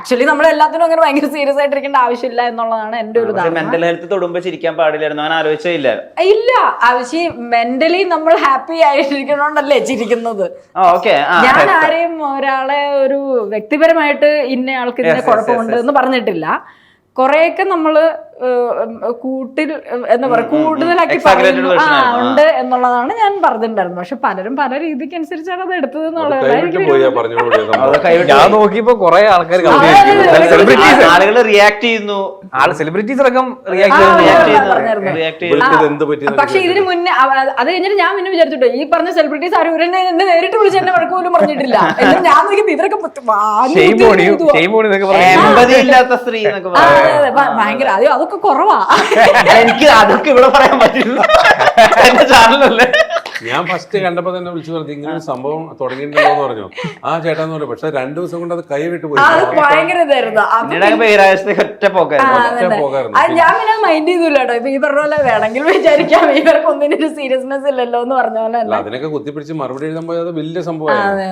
Actually നമ്മൾ എല്ലാത്തിനും അങ്ങനെ ഭയങ്കര സീരിയസ് ആയിട്ടിരിക്കേണ്ട ആവശ്യമില്ല എന്നുള്ളതാണ് എന്റെ ഒരു ധാരണ. മെന്റൽ ഹെൽത്ത് തൊടുമ്പോ ചിരിക്കാൻ പാടില്ലായിരുന്നു, അങ്ങനെ ആലോചിച്ചില്ല. ഇല്ല, ആവശ്യം മെന്റലി നമ്മൾ ഹാപ്പി ആയിട്ടിരിക്കണോണ്ടല്ലേ ചിരിക്കുന്നത്. ഞാൻ ആരെയും ഒരാളെ ഒരു വ്യക്തിപരമായിട്ട് ഇന്ന ആൾക്ക് ഇതിന്റെ കുഴപ്പമുണ്ട് എന്ന് പറഞ്ഞിട്ടില്ല. കുറെയൊക്കെ നമ്മള് കൂട്ടിൽ എന്താ പറയാ കൂടുതലാക്കി പറയുന്നു ഉണ്ട് എന്നുള്ളതാണ് ഞാൻ പറഞ്ഞിട്ടുണ്ടായിരുന്നു. പക്ഷെ പലരും പല രീതിക്ക് അനുസരിച്ചാണ് അത് എടുത്തത് എന്നുള്ളത്. ഞാൻ നോക്കിയപ്പോ കുറെ ആൾക്കാർ ആളുകൾ റിയാക്ട് ചെയ്യുന്നു, സെലിബ്രിറ്റീസ് അടക്കം പക്ഷെ ഇതിന് മുന്നേ അത് കഴിഞ്ഞിട്ട് ഞാൻ പിന്നെ വിചാരിച്ചിട്ടോ ഈ പറഞ്ഞ സെലിബ്രിറ്റീസ് ആരും എന്നെ നേരിട്ട് വിളിച്ച് എന്നെ വഴക്ക് പോലും പറഞ്ഞിട്ടില്ല. എന്നിട്ട് ഞാൻ നോക്കിയപ്പോ ഇവരൊക്കെ ഇല്ലാത്ത സ്ത്രീ ഭയങ്കര അതൊക്കെ കുറവാ. എനിക്ക് അതൊക്കെ ഇവിടെ പറയാൻ പറ്റില്ല, എന്റെ ചാനലല്ലേ. ഞാൻ ഫസ്റ്റ് കണ്ടപ്പോ തന്നെ വിളിച്ചു പറഞ്ഞു ഇങ്ങനെ ഒരു സംഭവം തുടങ്ങിയിട്ടുണ്ടല്ലോ എന്ന് പറഞ്ഞു. ആ ചേട്ടാന്ന് പറഞ്ഞു. പക്ഷെ 2 ദിവസം കൊണ്ട് അത് കൈവിട്ട് പോയി. ഭയങ്കര ഇതായിരുന്നു. ഞാൻ പിന്നെ മൈൻഡ് ചെയ്തില്ല കേട്ടോ. ഇപ്പൊ ഈ പറഞ്ഞ പോലെ വേണമെങ്കിൽ വിചാരിക്കാം ഇവർക്ക് ഒന്നിനൊരു സീരിയസ്നെസ് ഇല്ലല്ലോ എന്ന് പറഞ്ഞ പോലെ അതിനൊക്കെ കുത്തിപ്പിടിച്ച് മറുപടി എഴുതാൻ പോയത് വലിയ സംഭവമാണ്.